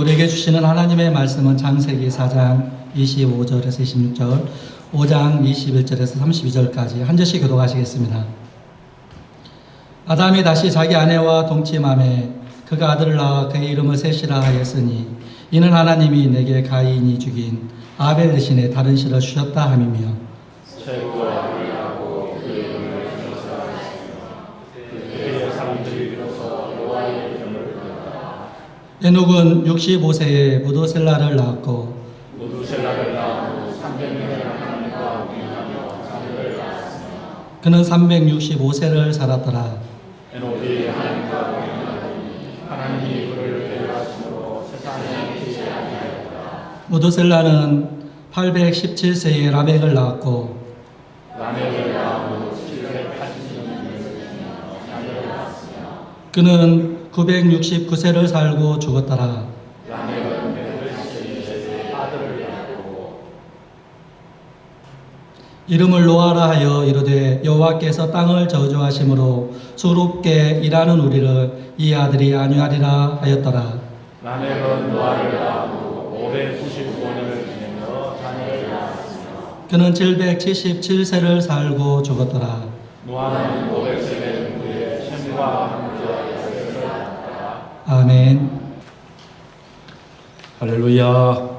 우리에게 주시는 하나님의 말씀은 창세기 4장 25절에서 26절, 5장 21절에서 32절까지 한 절씩 교독하시겠습니다. 아담이 다시 자기 아내와 동침하매 그가 아들을 낳아 그의 이름을 셋이라 하였으니 이는 하나님이 내게 가인이 죽인 아벨 대신에 다른 씨를 주셨다 함이며 에녹은 65세에 무두셀라를 낳았고 그는 365세를 살았더라. 에녹이 하나님과 동행하더니 하나님이 그를 데려가심으로 세상에 계시지 아니하였더라. 무두셀라는 817세에 라멕을 낳았고 라멕을 낳아 780년을 자녀를 낳았으며 그는 969세를 살고 죽었더라. 라멕은 182세에 아들을 낳고 이름을 노아라 하여 이르되 여호와께서 땅을 저주하심으로 수롭게 일하는 우리를 이 아들이 안위하리라 하였더라. 라멕은 노아를 낳고 595년을 지내며 자녀를 낳았으며 그는 777세를 살고 죽었더라. 노아는 500세 된 후에 셈과 함께 야곱을 낳았더라. 아멘. 할렐루야.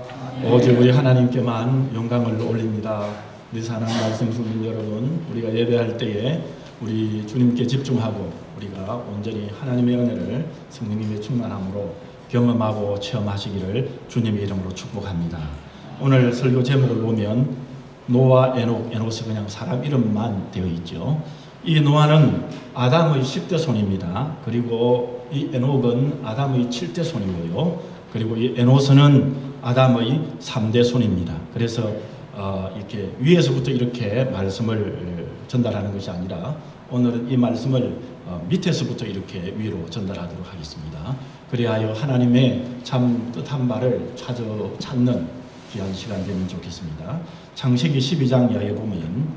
오직 우리 하나님께만 영광을 올립니다. 우리 사랑하는 말씀 듣는 여러분, 우리가 예배할 때에 우리 주님께 집중하고 우리가 온전히 하나님의 은혜를 성령님의 충만함으로 경험하고 체험하시기를 주님의 이름으로 축복합니다. 오늘 설교 제목을 보면 노아, 에녹은 그냥 사람 이름만 되어 있죠. 이 노아는 아담의 10대 손입니다. 그리고 이 에녹은 아담의 7대 손이고요. 그리고 이 에노스는 아담의 3대 손입니다. 그래서 이렇게 위에서부터 이렇게 말씀을 전달하는 것이 아니라 오늘은 이 말씀을 밑에서부터 이렇게 위로 전달하도록 하겠습니다. 그리하여 하나님의 참 뜻한 바를 찾는 귀한 시간 되면 좋겠습니다. 창세기 12장 이하에 보면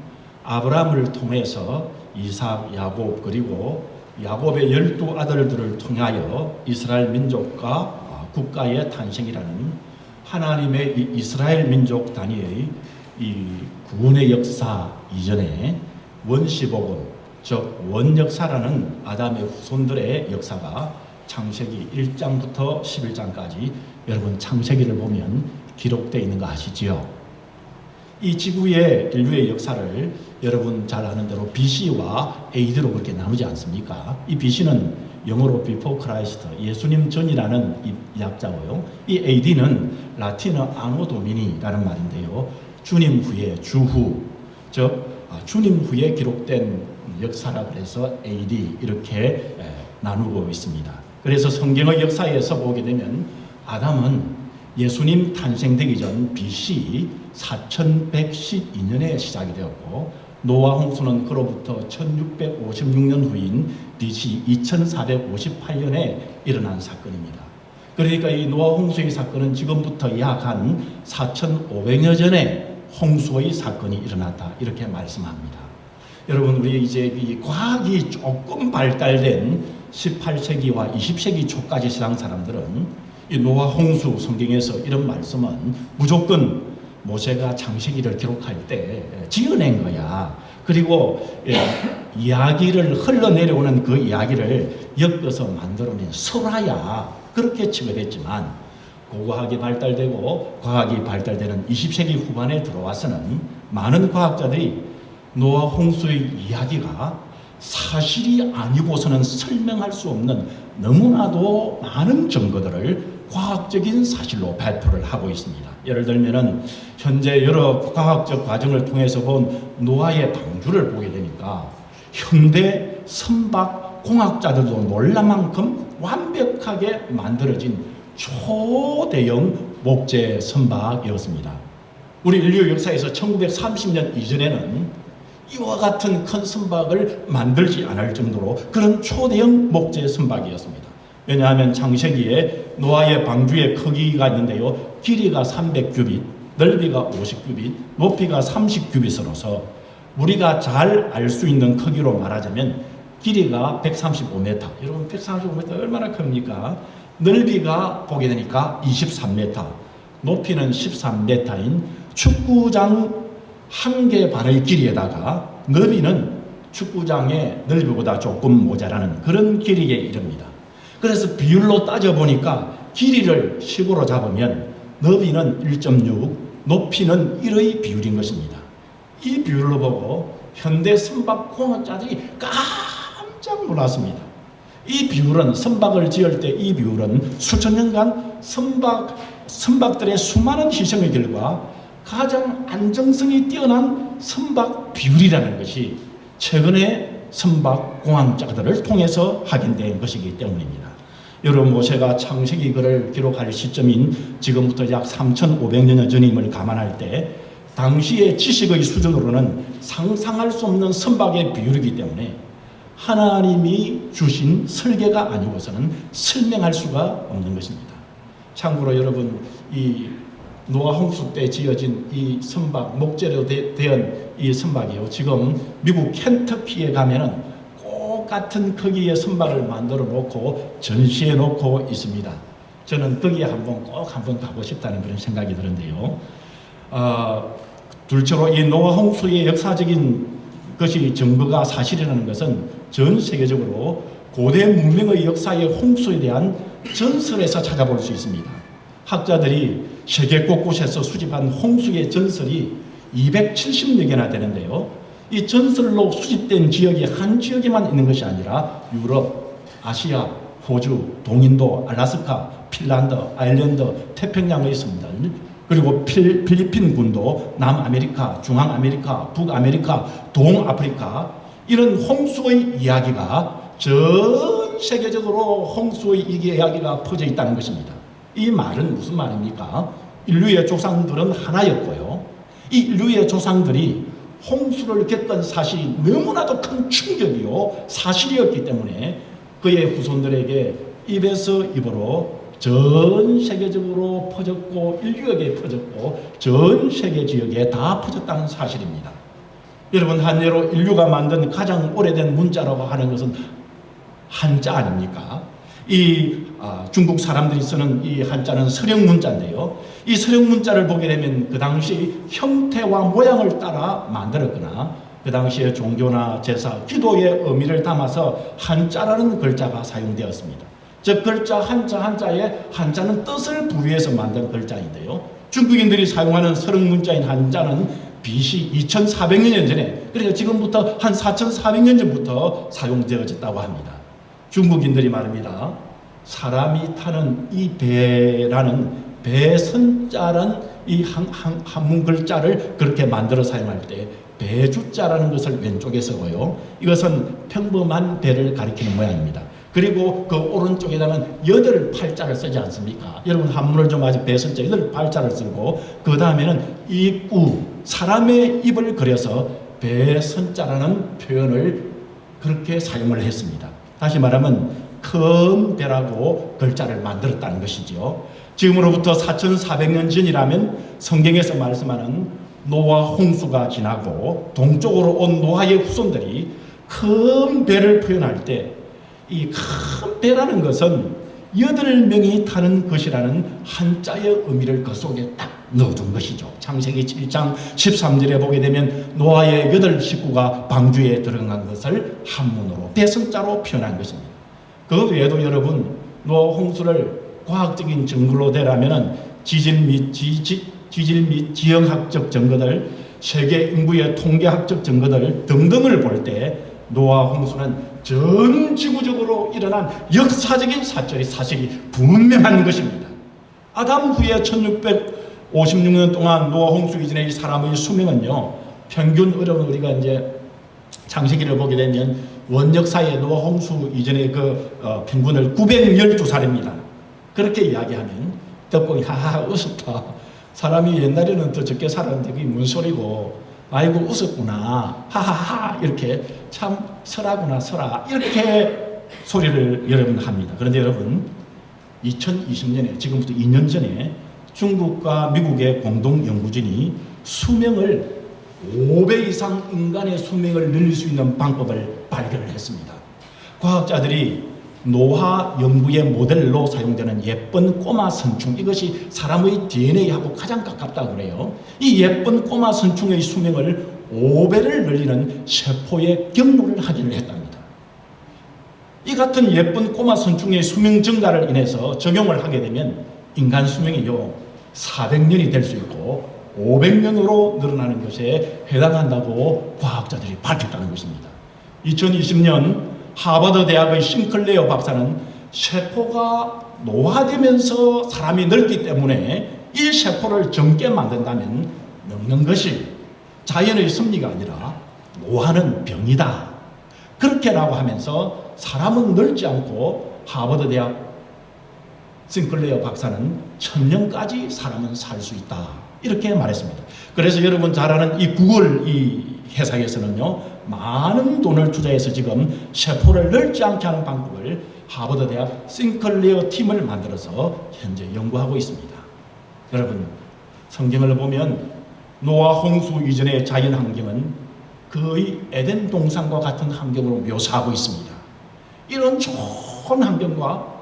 아브라함을 통해서 이삭, 야곱 그리고 야곱의 12아들들을 통하여 이스라엘 민족과 국가의 탄생이라는 하나님의 이 이스라엘 민족 단위의 이 구원의 역사 이전에 원시복음, 즉 원역사라는 아담의 후손들의 역사가 창세기 1장부터 11장까지 여러분 창세기를 보면 기록되어 있는 거 아시지요? 이 지구의 인류의 역사를 여러분 잘 아는 대로 BC와 AD로 그렇게 나누지 않습니까? 이 BC는 영어로 Before Christ, 예수님 전이라는 이 약자고요. 이 AD는 라틴어 아노 도미니라는 말인데요. 주님 후에, 주후, 즉 주님 후에 기록된 역사라고 해서 AD 이렇게 나누고 있습니다. 그래서 성경의 역사에서 보게 되면 아담은 예수님 탄생되기 전 BC 4112년에 시작이 되었고 노아 홍수는 그로부터 1656년 후인 BC 2458년에 일어난 사건입니다. 그러니까 이 노아 홍수의 사건은 지금부터 약 한 4500여 전에 홍수의 사건이 일어났다 이렇게 말씀합니다. 여러분 우리 이제 이 과학이 조금 발달된 18세기와 20세기 초까지 세상 사람들은 이 노아 홍수 성경에서 이런 말씀은 무조건 모세가 창세기를 기록할 때 지어낸 거야. 그리고 이야기를 흘러내려오는 그 이야기를 엮어서 만들어낸 설화야. 그렇게 치부됐지만 고고학이 발달되고 과학이 발달되는 20세기 후반에 들어와서는 많은 과학자들이 노아 홍수의 이야기가 사실이 아니고서는 설명할 수 없는 너무나도 많은 증거들을 과학적인 사실로 발표를 하고 있습니다. 예를 들면은 현재 여러 과학적 과정을 통해서 본 노아의 방주를 보게 되니까 현대 선박 공학자들도 놀랄 만큼 완벽하게 만들어진 초대형 목재 선박이었습니다. 우리 인류 역사에서 1930년 이전에는 이와 같은 큰 선박을 만들지 않을 정도로 그런 초대형 목재 선박이었습니다. 왜냐하면 창세기에 노아의 방주의 크기가 있는데요. 길이가 300규빗, 넓이가 50규빗, 높이가 30규빗으로서 우리가 잘 알 수 있는 크기로 말하자면 길이가 135m. 여러분 135m 얼마나 큽니까? 넓이가 보게 되니까 23m, 높이는 13m인 축구장 1개 반의 길이에다가 넓이는 축구장의 넓이보다 조금 모자라는 그런 길이에 이릅니다. 그래서 비율로 따져보니까 길이를 10으로 잡으면 너비는 1.6, 높이는 1의 비율인 것입니다. 이 비율로 보고 현대 선박공학자들이 깜짝 놀랐습니다. 이 비율은 선박을 지을 때 이 비율은 수천 년간 선박들의 수많은 희생의 결과 가장 안정성이 뛰어난 선박 비율이라는 것이 최근에 선박공학자들을 통해서 확인된 것이기 때문입니다. 여러분 모세가 창세기 글을 기록할 시점인 지금부터 약 3,500년 전임을 감안할 때 당시의 지식의 수준으로는 상상할 수 없는 선박의 비율이기 때문에 하나님이 주신 설계가 아니고서는 설명할 수가 없는 것입니다. 참고로 여러분 이 노아 홍수 때 지어진 이 선박 목재로 된 이 선박이요. 지금 미국 켄터키에 가면은 똑같은 크기의 선박을 만들어 놓고 전시해 놓고 있습니다. 저는 거기에 꼭 한번 가고 싶다는 그런 생각이 드는데요. 둘째로 이 노아 홍수의 역사적인 것이 증거가 사실이라는 것은 전 세계적으로 고대 문명의 역사의 홍수에 대한 전설에서 찾아볼 수 있습니다. 학자들이 세계 곳곳에서 수집한 홍수의 전설이 270여 개나 되는데요. 이 전설로 수집된 지역이 한 지역에만 있는 것이 아니라 유럽, 아시아, 호주, 동인도, 알래스카, 핀란드, 아일랜드, 태평양에 있습니다. 그리고 필리핀군도 남아메리카, 중앙아메리카, 북아메리카, 동아프리카 이런 홍수의 이야기가 전 세계적으로 홍수의 이야기가 퍼져 있다는 것입니다. 이 말은 무슨 말입니까? 인류의 조상들은 하나였고요. 이 인류의 조상들이 홍수를 겪은 사실이 너무나도 큰 충격이요 사실이었기 때문에 그의 후손들에게 입에서 입으로 전 세계적으로 퍼졌고 인류에게 퍼졌고 전 세계 지역에 다 퍼졌다는 사실입니다. 여러분 한예로 인류가 만든 가장 오래된 문자라고 하는 것은 한자 아닙니까? 중국 사람들이 쓰는 이 한자는 서령 문자인데요. 이 서령 문자를 보게 되면 그 당시 형태와 모양을 따라 만들었거나 그 당시에 종교나 제사, 기도의 의미를 담아서 한자라는 글자가 사용되었습니다. 즉 글자 한자에 한자는 뜻을 부여해서 만든 글자인데요. 중국인들이 사용하는 서령 문자인 한자는 BC 2400년 전에 그러니까 지금부터 한 4400년 전부터 사용되어졌다고 합니다. 중국인들이 말합니다. 사람이 타는 이 배라는 배선자란 이 한문 글자를 그렇게 만들어 사용할 때 배주자라는 것을 왼쪽에 쓰고요. 이것은 평범한 배를 가리키는 모양입니다. 그리고 그 오른쪽에다는 8팔자를 쓰지 않습니까? 여러분 한문을 좀 아직 배선자 8팔자를 쓰고 그 다음에는 입구 사람의 입을 그려서 배선자라는 표현을 그렇게 사용을 했습니다. 다시 말하면 큰 배라고 글자를 만들었다는 것이죠. 지금으로부터 4400년 전이라면 성경에서 말씀하는 노아 홍수가 지나고 동쪽으로 온 노아의 후손들이 큰 배를 표현할 때 이 큰 배라는 것은 8명이 타는 것이라는 한자의 의미를 그 속에 딱 넣어둔 것이죠. 창세기 7장 13절에 보게 되면 노아의 8 식구가 방주에 들어간 것을 한문으로 배선자로 표현한 것입니다. 그 외에도 여러분 노아 홍수를 과학적인 증거로 대라면 지질 및 지형학적 증거들, 세계 인구의 통계학적 증거들 등등을 볼 때 노아 홍수는 전 지구적으로 일어난 역사적인 사실이 분명한 것입니다. 아담 후에 1656년 동안 노아 홍수 이전의 사람의 수명은요, 평균 여러분 우리가 이제 창세기를 보게 되면 원역사의 노아 홍수 이전의 평균을 912살입니다. 그렇게 이야기하면 듣고 하하 웃었다. 사람이 옛날에는 더 적게 살았는데 그게 뭔 소리고 아이고 웃었구나 하하하 이렇게 참 설하구나 설하 이렇게 소리를 여러분 합니다. 그런데 여러분 2020년에 지금부터 2년 전에 중국과 미국의 공동연구진이 수명을 5배 이상 인간의 수명을 늘릴 수 있는 방법을 발견을 했습니다. 과학자들이 노화 연구의 모델로 사용되는 예쁜 꼬마 선충, 이것이 사람의 DNA하고 가장 가깝다고 그래요. 이 예쁜 꼬마 선충의 수명을 5배를 늘리는 세포의 경로를 하기를 했답니다. 이 같은 예쁜 꼬마 선충의 수명 증가를 인해서 적용을 하게 되면 인간 수명이요 400년이 될 수 있고 500년으로 늘어나는 것에 해당한다고 과학자들이 밝혔다는 것입니다. 2020년 하버드 대학의 싱클레어 박사는 세포가 노화되면서 사람이 늙기 때문에 이 세포를 젊게 만든다면 늙는 것이 자연의 섭리가 아니라 노화는 병이다, 그렇게라고 하면서 사람은 늙지 않고 하버드 대학 싱클레어 박사는 1000년까지 사람은 살 수 있다, 이렇게 말했습니다. 그래서 여러분 잘 아는 이 구글 이 회사에서는요 많은 돈을 투자해서 지금 세포를 늙지 않게 하는 방법을 하버드 대학 싱클레어 팀을 만들어서 현재 연구하고 있습니다. 여러분, 성경을 보면 노아 홍수 이전의 자연 환경은 거의 에덴 동산과 같은 환경으로 묘사하고 있습니다. 이런 좋은 환경과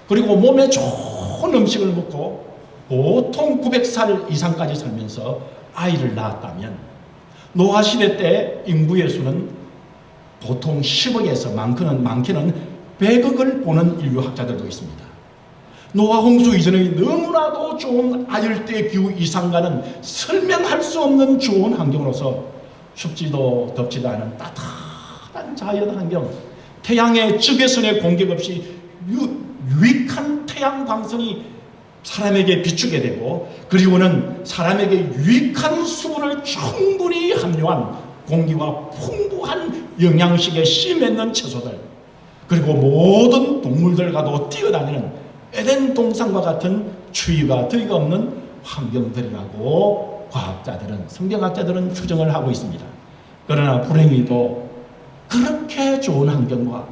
그리고 몸에 좋은 음식을 먹고 보통 900살 이상까지 살면서 아이를 낳았다면 노아 시대 때 인구의 수는 보통 10억에서 많게는 100억을 보는 인류학자들도 있습니다. 노아 홍수 이전의 너무나도 좋은 아열대 기후 이상과는 설명할 수 없는 좋은 환경으로서 춥지도 덥지도 않은 따뜻한 자연 환경, 태양의 적외선의 공격 없이 유익한 태양 광선이 사람에게 비추게 되고, 그리고는 사람에게 유익한 수분을 충분히 함유한 공기와 풍부한 영양식에 씨 맺는 채소들, 그리고 모든 동물들과도 뛰어다니는 에덴 동산과 같은 추위가 더위가 없는 환경들이라고 과학자들은, 성경학자들은 추정을 하고 있습니다. 그러나 불행히도 그렇게 좋은 환경과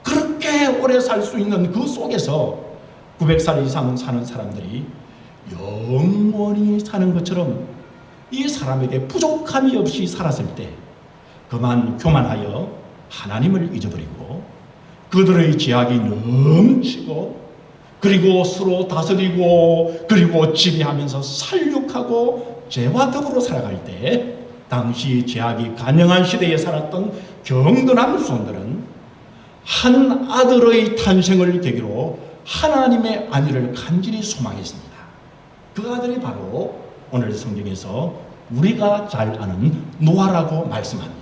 그렇게 오래 살 수 있는 그 속에서 900살 이상 사는 사람들이 영원히 사는 것처럼 이 사람에게 부족함이 없이 살았을 때 그만 교만하여 하나님을 잊어버리고 그들의 죄악이 넘치고 그리고 서로 다스리고 그리고 지배하면서 살육하고 죄와 더불어 살아갈 때 당시 죄악이 간영한 시대에 살았던 경건한 후손들은 한 아들의 탄생을 계기로 하나님의 안위를 간절히 소망했습니다. 그 아들이 바로 오늘 성경에서 우리가 잘 아는 노아라고 말씀합니다.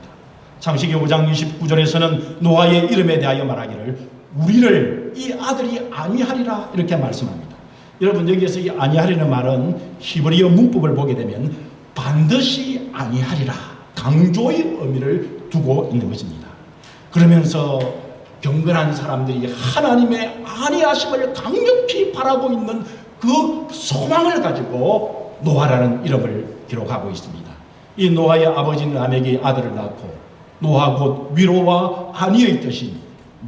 창세기 5장 29절에서는 노아의 이름에 대하여 말하기를 우리를 이 아들이 안위하리라 이렇게 말씀합니다. 여러분, 여기에서 이 안위하리는 말은 히브리어 문법을 보게 되면 반드시 안위하리라, 강조의 의미를 두고 있는 것입니다. 그러면서 경건한 사람들이 하나님의 안위하심을 강력히 바라고 있는 그 소망을 가지고 노아라는 이름을 기록하고 있습니다. 이 노아의 아버지는 람에게 아들을 낳고 노아 곧 위로와 안위의 뜻인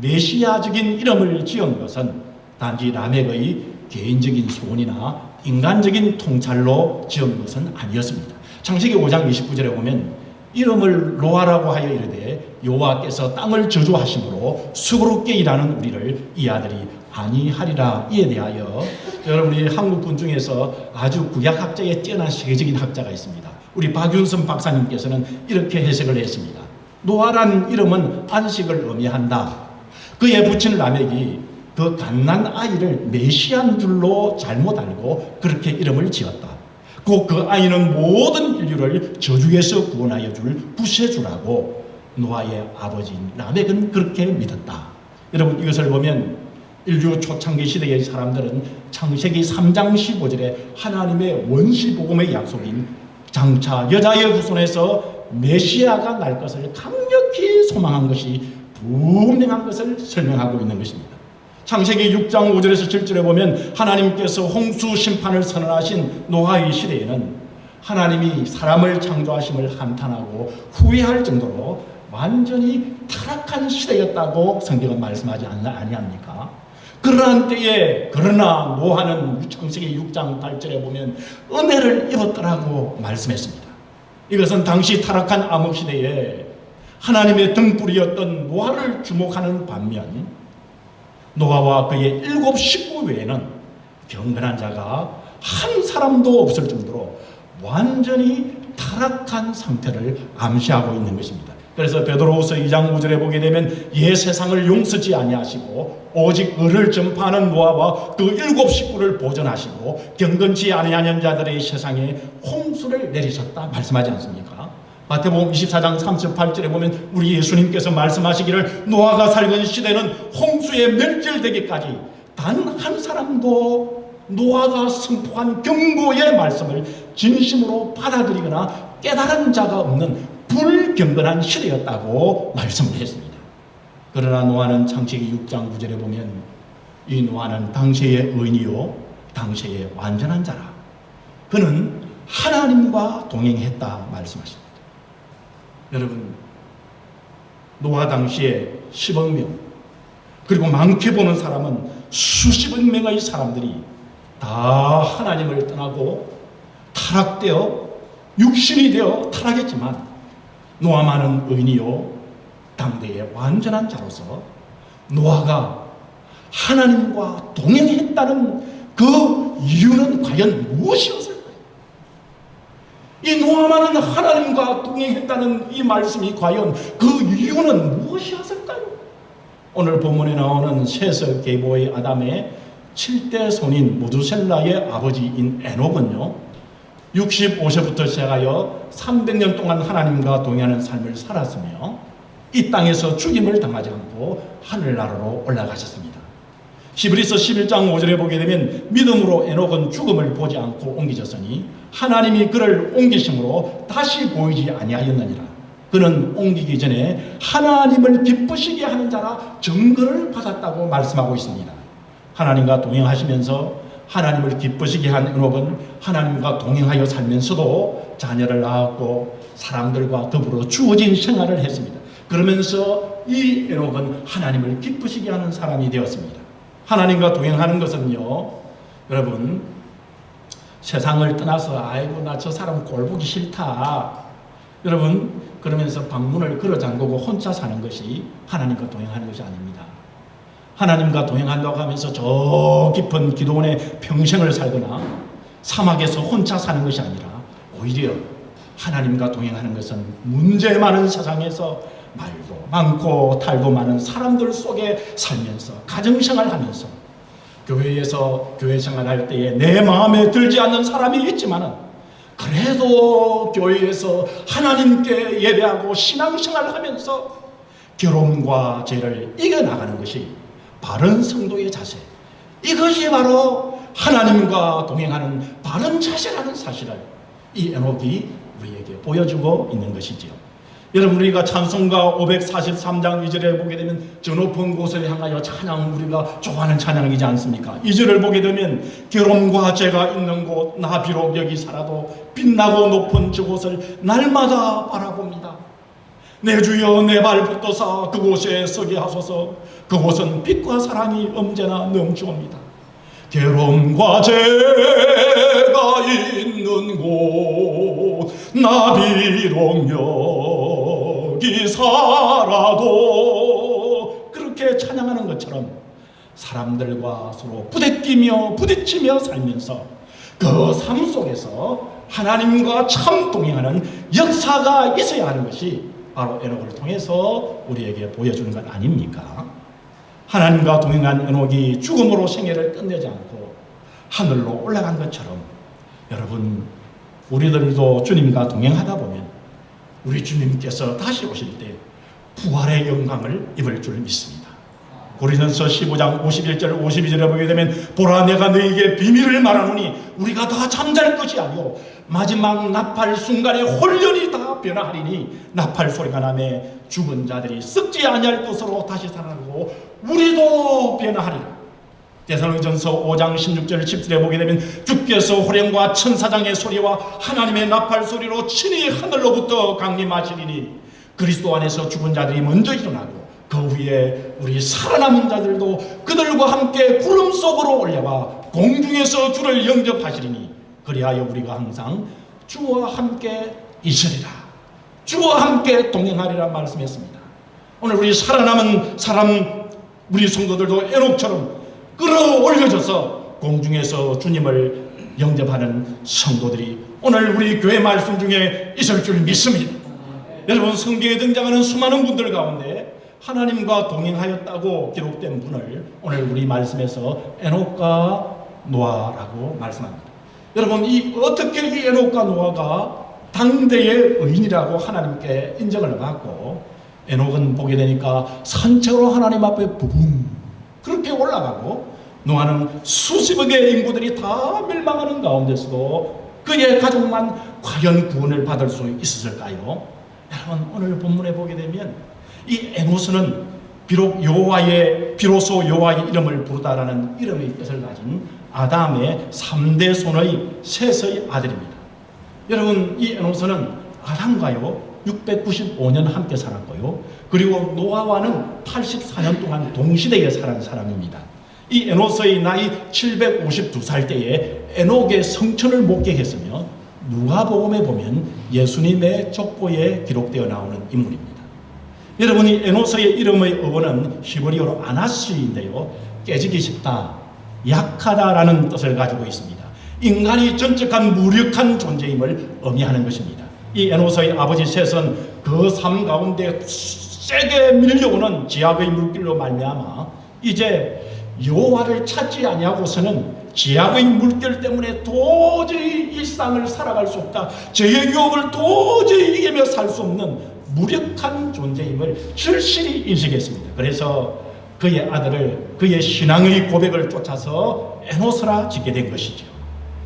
메시아적인 이름을 지은 것은 단지 람의 개인적인 소원이나 인간적인 통찰로 지은 것은 아니었습니다. 창세기 5장 29절에 보면 이름을 노아라고 하여 이르되 여호와께서 땅을 저주하심으로 수고롭게 일하는 우리를 이 아들이 안위하리라. 이에 대하여 여러분이 한국분 중에서 아주 구약학자에 뛰어난 세계적인 학자가 있습니다. 우리 박윤선 박사님께서는 이렇게 해석을 했습니다. 노아라는 이름은 안식을 의미한다. 그에 붙인 라멕이 그 갓난 아이를 메시아인 줄로 잘못 알고 그렇게 이름을 지었다. 곧 그 아이는 모든 인류를 저주에서 구원하여 줄 구세주라고 노아의 아버지인 라멕은 그렇게 믿었다. 여러분, 이것을 보면 인류 초창기 시대의 사람들은 창세기 3장 15절에 하나님의 원시복음의 약속인 장차 여자의 후손에서 메시아가 날 것을 강력히 소망한 것이 분명한 것을 설명하고 있는 것입니다. 창세기 6장 5절에서 7절에 보면 하나님께서 홍수 심판을 선언하신 노아의 시대에는 하나님이 사람을 창조하심을 한탄하고 후회할 정도로 완전히 타락한 시대였다고 성경은 말씀하지 아니합니까? 그러한 때에 그러나 노아는 창세기 6장 8절에 보면 은혜를 입었더라고 말씀했습니다. 이것은 당시 타락한 암흑 시대에 하나님의 등불이었던 노아를 주목하는 반면 노아와 그의 7 식구 외에는 경건한 자가 한 사람도 없을 정도로 완전히 타락한 상태를 암시하고 있는 것입니다. 그래서 베드로후서 2장 5절에 보게 되면 옛 세상을 용서지 아니하시고 오직 의를 전파하는 노아와 그 7 식구를 보존하시고 경건치 아니하는 자들의 세상에 홍수를 내리셨다 말씀하지 않습니까? 마태복음 24장 38절에 보면 우리 예수님께서 말씀하시기를 노아가 살던 시대는 홍수에 멸절되기까지 단 한 사람도 노아가 선포한 경고의 말씀을 진심으로 받아들이거나 깨달은 자가 없는 불경건한 시대였다고 말씀을 했습니다. 그러나 노아는 창세기 6장 9절에 보면 이 노아는 당시의 의인이요 당시의 완전한 자라. 그는 하나님과 동행했다 말씀하십니다. 여러분, 노아 당시에 10억 명, 그리고 많게 보는 사람은 수십억 명의 사람들이 다 하나님을 떠나고 타락되어 육신이 되어 타락했지만 노아만은 의인이요 당대의 완전한 자로서 노아가 하나님과 동행했다는 그 이유는 과연 무엇이었을까요? 이 노아만은 하나님과 동행했다는 이 말씀이 과연 그 이유는 무엇이었을까요? 오늘 본문에 나오는 셋의 계보의 아담의 7대 손인 무두셀라의 아버지인 에녹은요 65세부터 시작하여 300년 동안 하나님과 동행하는 삶을 살았으며 이 땅에서 죽임을 당하지 않고 하늘나라로 올라가셨습니다. 히브리서 11장 5절에 보게 되면 믿음으로 에녹은 죽음을 보지 않고 옮기졌으니 하나님이 그를 옮기심으로 다시 보이지 아니하였느니라. 그는 옮기기 전에 하나님을 기쁘시게 하는 자라 증거를 받았다고 말씀하고 있습니다. 하나님과 동행하시면서 하나님을 기쁘시게 한 에녹은 하나님과 동행하여 살면서도 자녀를 낳았고 사람들과 더불어 주어진 생활을 했습니다. 그러면서 이 에녹은 하나님을 기쁘시게 하는 사람이 되었습니다. 하나님과 동행하는 것은요, 여러분, 세상을 떠나서 아이고 나 저 사람 꼴보기 싫다, 여러분 그러면서 방문을 걸어 잠그고 혼자 사는 것이 하나님과 동행하는 것이 아닙니다. 하나님과 동행한다고 하면서 저 깊은 기도원에 평생을 살거나 사막에서 혼자 사는 것이 아니라 오히려 하나님과 동행하는 것은 문제 많은 세상에서 말도 많고 탈도 많은 사람들 속에 살면서 가정생활하면서 교회에서 교회 생활할 때에 내 마음에 들지 않는 사람이 있지만은 그래도 교회에서 하나님께 예배하고 신앙생활을 하면서 괴로움과 죄를 이겨나가는 것이 바른 성도의 자세, 이것이 바로 하나님과 동행하는 바른 자세라는 사실을 이 에녹이 우리에게 보여주고 있는 것이지요. 여러분, 우리가 찬송가 543장 2절에 보게 되면 저 높은 곳을 향하여 찬양, 우리가 좋아하는 찬양이지 않습니까? 2절을 보게 되면 괴로움과 죄가 있는 곳 나 비록 여기 살아도 빛나고 높은 저곳을 날마다 바라봅니다. 내 주여 내 발 붙드사 그곳에 서게 하소서. 그곳은 빛과 사랑이 언제나 넘쳐옵니다. 괴로움과 죄가 있는 곳 나 비록 여기 살아도, 그렇게 찬양하는 것처럼 사람들과 서로 부대끼며 부딪히며 살면서 그 삶 속에서 하나님과 참 동행하는 역사가 있어야 하는 것이 바로 에녹을 통해서 우리에게 보여주는 것 아닙니까? 하나님과 동행한 에녹이 죽음으로 생애를 끝내지 않고 하늘로 올라간 것처럼 여러분, 우리들도 주님과 동행하다 보면 우리 주님께서 다시 오실 때 부활의 영광을 입을 줄 믿습니다. 고린도서 15장 51절 52절에 보게 되면 보라 내가 너희에게 비밀을 말하노니 우리가 다 잠잘 것이 아니오 마지막 나팔 순간에 홀연히 다 변화하리니 나팔 소리가 나매 죽은 자들이 썩지 아니할 것으로 다시 살아나고 우리도 변화하리라. 데살로니전서 5장 16절 17절에 보게 되면 주께서 호령과 천사장의 소리와 하나님의 나팔 소리로 친히 하늘로부터 강림하시리니 그리스도 안에서 죽은 자들이 먼저 일어나고 그 후에 우리 살아남은 자들도 그들과 함께 구름 속으로 올라와 공중에서 주를 영접하시리니 그리하여 우리가 항상 주와 함께 있으리라, 주와 함께 동행하리라 말씀했습니다. 오늘 우리 살아남은 사람 우리 성도들도 에녹처럼 끌어올려져서 공중에서 주님을 영접하는 성도들이 오늘 우리 교회 말씀 중에 있을 줄 믿습니다. 여러분, 성경에 등장하는 수많은 분들 가운데 하나님과 동행하였다고 기록된 분을 오늘 우리 말씀에서 에녹과 노아라고 말씀합니다. 여러분, 어떻게 이 에녹과 노아가 당대의 의인이라고 하나님께 인정을 받고, 에녹은 보게 되니까 산책으로 하나님 앞에 부붕 그렇게 올라가고, 노아는 수십억의 인구들이 다 멸망하는 가운데서도 그의 가족만 과연 구원을 받을 수 있었을까요? 여러분, 오늘 본문에 보게 되면 이 에노스는 비로소 여호와의 이름을 부르다라는 이름의 뜻을 가진 아담의 3대 손의 셋의 아들입니다. 여러분, 이 에노스는 아담과요 695년 함께 살았고요, 그리고 노아와는 84년 동안 동시대에 살은 사람입니다. 이 에노스의 나이 752살 때에 에녹의 성천을 목격했으며 누가복음에 보면 예수님의 족보에 기록되어 나오는 인물입니다. 여러분이 에노스의 이름의 어원은 히브리어로 아나스인데요, 깨지기 쉽다, 약하다라는 뜻을 가지고 있습니다. 인간이 전적한 무력한 존재임을 의미하는 것입니다. 이 에노스의 아버지 셋은 그 삶 가운데 세게 밀려오는 지악의 물길로 말미암아 이제 여호와를 찾지 아니하고서는 지악의 물결 때문에 도저히 일상을 살아갈 수 없다, 죄의 유혹을 도저히 이기며 살 수 없는 무력한 존재임을 절실히 인식했습니다. 그래서 그의 아들을 그의 신앙의 고백을 쫓아서 에노스라 짓게 된 것이죠.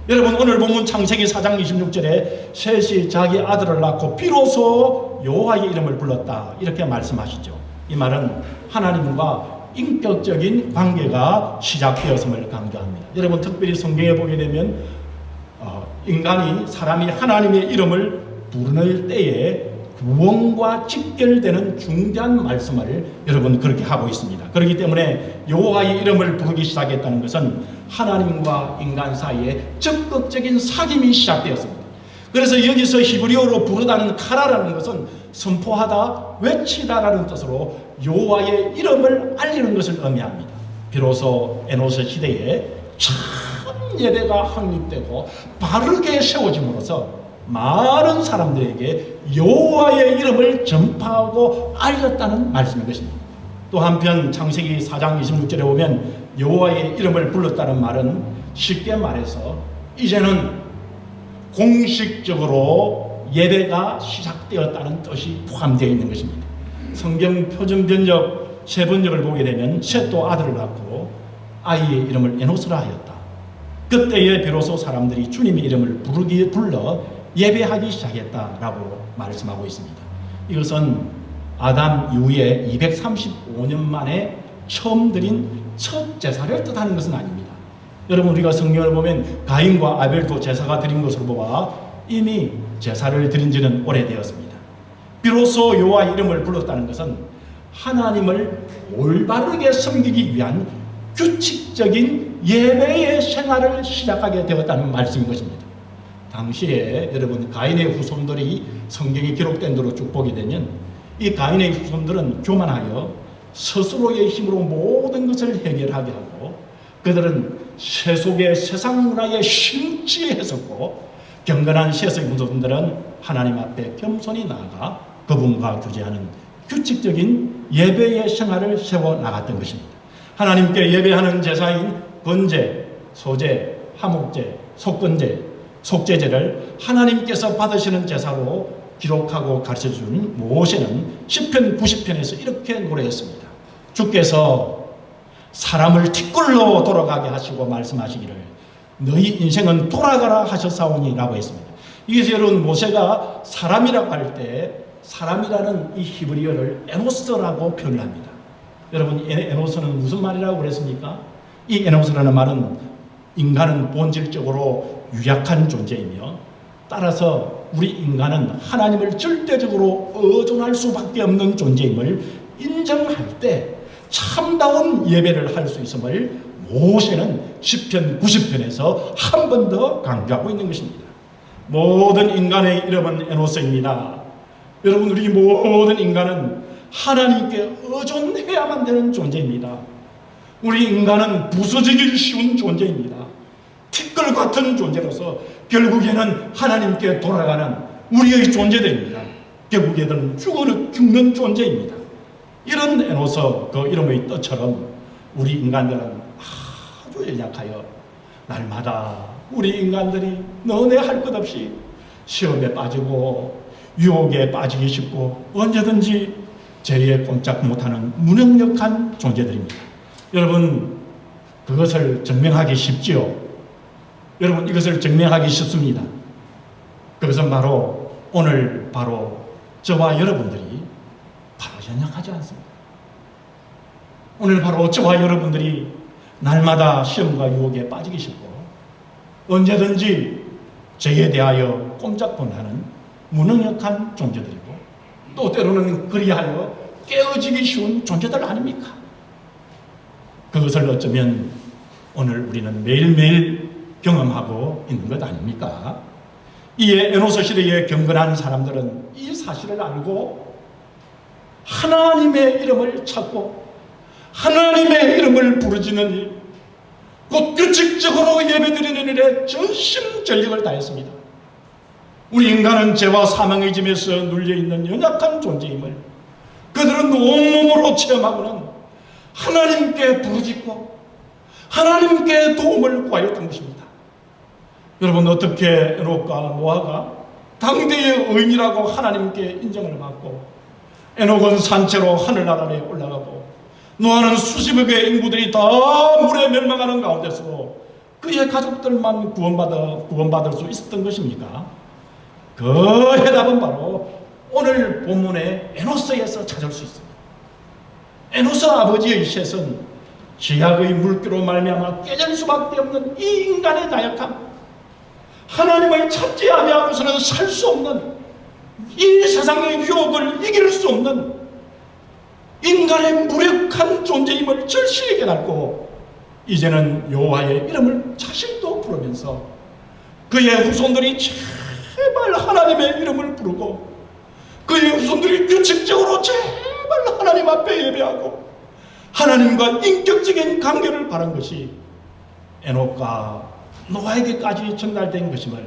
여러분, 오늘 본문 창세기 4장 26절에 셋이 자기 아들을 낳고 비로소 여호와의 이름을 불렀다, 이렇게 말씀하시죠. 이 말은 하나님과 인격적인 관계가 시작되었음을 강조합니다. 여러분, 특별히 성경에 보게 되면 사람이 하나님의 이름을 부르는 때에 구원과 직결되는 중대한 말씀을 여러분 그렇게 하고 있습니다. 그렇기 때문에 여호와의 이름을 부르기 시작했다는 것은 하나님과 인간 사이에 적극적인 사귐이 시작되었습니다. 그래서 여기서 히브리어로 부르다는 카라라는 것은 선포하다, 외치다라는 뜻으로 여호와의 이름을 알리는 것을 의미합니다. 비로소 에노스 시대에 참 예배가 확립되고 바르게 세워짐으로써 많은 사람들에게 여호와의 이름을 전파하고 알렸다는 말씀인 것입니다. 또 한편 창세기 4장 26절에 보면 여호와의 이름을 불렀다는 말은 쉽게 말해서 이제는 공식적으로 예배가 시작되었다는 뜻이 포함되어 있는 것입니다. 성경 표준 번역 세 번역을 보게 되면 셋도 아들을 낳고 아이의 이름을 에노스라 하였다. 그때에 비로소 사람들이 주님의 이름을 불러 예배하기 시작했다라고 말씀하고 있습니다. 이것은 아담 이후에 235년 만에 처음 드린 첫 제사를 뜻하는 것은 아닙니다. 여러분, 우리가 성경을 보면 가인과 아벨도 제사가 드린 것으로 보아 이미 제사를 드린 지는 오래되었습니다. 비로소 여호와의 이름을 불렀다는 것은 하나님을 올바르게 섬기기 위한 규칙적인 예배의 생활을 시작하게 되었다는 말씀인 것입니다. 당시에 여러분 가인의 후손들이 성경에 기록된 대로 쭉 보게 되면 이 가인의 후손들은 교만하여 스스로의 힘으로 모든 것을 해결하게 하고, 그들은 세속의 세상 문화에 심취했었고, 경건한 셋의 후손들은 하나님 앞에 겸손히 나아가 그분과 교제하는 규칙적인 예배의 생활을 세워나갔던 것입니다. 하나님께 예배하는 제사인 번제, 소제, 화목제, 속건제, 속죄제를 하나님께서 받으시는 제사로 기록하고 가르쳐준 모세는 시편 90편에서 이렇게 노래했습니다. 주께서 사람을 티끌로 돌아가게 하시고 말씀하시기를 너희 인생은 돌아가라 하셨사오니 라고 했습니다. 이게 여러분 모세가 사람이라고 할 때 사람이라는 이 히브리어를 에노스라고 표현을 합니다. 여러분, 에노스는 무슨 말이라고 그랬습니까? 이 에노스라는 말은 인간은 본질적으로 유약한 존재이며, 따라서 우리 인간은 하나님을 절대적으로 의존할 수밖에 없는 존재임을 인정할 때 참다운 예배를 할 수 있음을 모세는 시편 90편에서 한 번 더 강조하고 있는 것입니다. 모든 인간의 이름은 에노스입니다. 여러분, 우리 모든 인간은 하나님께 의존해야만 되는 존재입니다. 우리 인간은 부서지기 쉬운 존재입니다. 티끌 같은 존재로서 결국에는 하나님께 돌아가는 우리의 존재들입니다. 결국에는 죽는 존재입니다. 이런 에노서 그 이름의 뜻처럼 우리 인간들은 아주 연약하여 날마다 우리 인간들이 너네 할 것 없이 시험에 빠지고 유혹에 빠지기 쉽고 언제든지 죄에 꼼짝 못하는 무능력한 존재들입니다. 여러분, 그것을 증명하기 쉽지요? 여러분, 이것을 증명하기 쉽습니다. 그것은 바로 오늘 바로 저와 여러분들이 바로 연약하지 않습니다. 오늘 바로 저와 여러분들이 날마다 시험과 유혹에 빠지기 쉽고 언제든지 죄에 대하여 꼼짝 못하는 무능력한 존재들이고 또 때로는 그리하여 깨어지기 쉬운 존재들 아닙니까? 그것을 어쩌면 오늘 우리는 매일매일 경험하고 있는 것 아닙니까? 이에 에노스 시대에 경건한 사람들은 이 사실을 알고 하나님의 이름을 찾고 하나님의 이름을 부르짖는 일, 곧 규칙적으로 예배드리는 일에 전심전력을 다했습니다. 우리 인간은 죄와 사망의 짐에서 눌려있는 연약한 존재임을 그들은 온몸으로 체험하고는 하나님께 부르짖고 하나님께 도움을 구하였던 것입니다. 여러분, 어떻게 에녹과 노아가 당대의 의인이라고 하나님께 인정을 받고 에녹은 산채로 하늘나라에 올라가고 노아는 수십억의 인구들이 다 물에 멸망하는 가운데서 그의 가족들만 구원받을 수 있었던 것입니까? 그 해답은 바로 오늘 본문의 에노스에서 찾을 수 있습니다. 에노스 아버지의 셋은 죄악의 물기로 말미암아 깨질 수밖에 없는 이 인간의 나약함, 하나님을 찾지 아니하고서는 살 수 없는 이 세상의 유혹을 이길 수 없는 인간의 무력한 존재임을 절실히 깨닫고 이제는 여호와의 이름을 자신도 부르면서 그의 후손들이 제발 하나님의 이름을 부르고 그의 후손들이 규칙적으로 제발 하나님 앞에 예배하고 하나님과 인격적인 관계를 바란 것이 에녹과 노아에게까지 전달된 것임을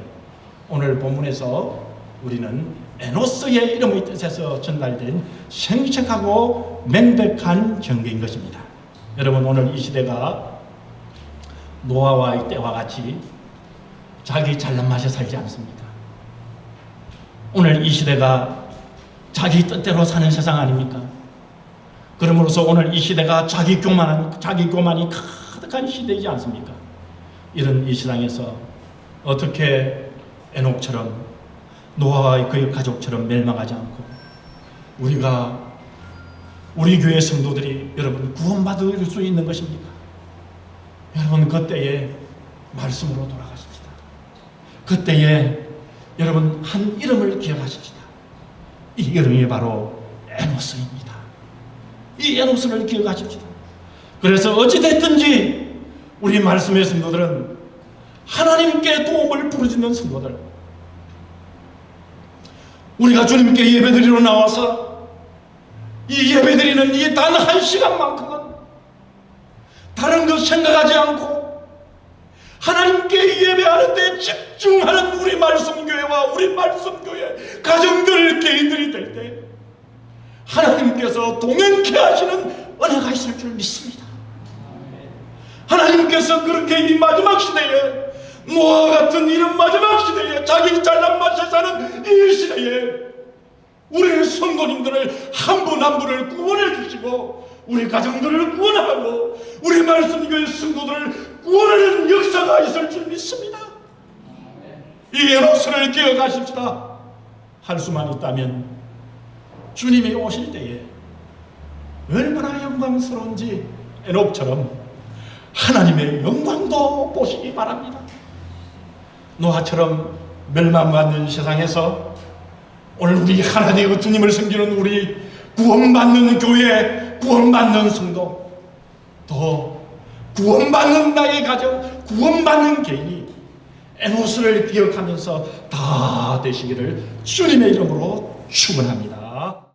오늘 본문에서 우리는 에노스의 이름의 뜻에서 전달된 생생하고 명백한 증거인 것입니다. 여러분, 오늘 이 시대가 노아와의 때와 같이 자기 잘난 맛에 살지 않습니다. 오늘 이 시대가 자기 뜻대로 사는 세상 아닙니까? 그러므로서 오늘 이 시대가 자기 교만이 가득한 시대이지 않습니까? 이런 이 세상에서 어떻게 에녹처럼 노아와 그의 가족처럼 멸망하지 않고 우리 교회 성도들이 여러분 구원받을 수 있는 것입니까? 여러분, 그때에 말씀으로 돌아가십시다. 그때에 여러분 한 이름을 기억하십시다. 이 이름이 바로 에노스입니다. 이 에노스를 기억하십시다. 그래서 어찌됐든지 우리 말씀의 성도들은 하나님께 도움을 부르짖는 성도들, 우리가 주님께 예배드리러 나와서 이 예배드리는 이 단 한 시간만큼은 다른 것 생각하지 않고 하나님께 예배하는 데 집중하는 우리 말씀교회와 우리 말씀교회 가정들 개인들이 될 때 하나님께서 동행케 하시는 은혜가 있을 줄 믿습니다. 하나님께서 그렇게 이 마지막 시대에 노아 같은 이런 마지막 시대에 자기 잘난 맛에 사는 이 시대에 우리 성도님들을 한 분 한 분을 구원해 주시고 우리 가정들을 구원하고 우리 말씀교회 성도들을 구원하는 역사가 있을 줄 믿습니다. 이 에노스를 기억하십시다. 할 수만 있다면 주님이 오실 때에 얼마나 영광스러운지 에녹처럼 하나님의 영광도 보시기 바랍니다. 노아처럼 멸망받는 세상에서 오늘 우리 하나님의 주님을 섬기는 우리 구원받는 교회, 구원받는 성도, 또 구원받는 나의 가정, 구원받는 개인이 에노스를 기억하면서 다 되시기를 주님의 이름으로 축원합니다.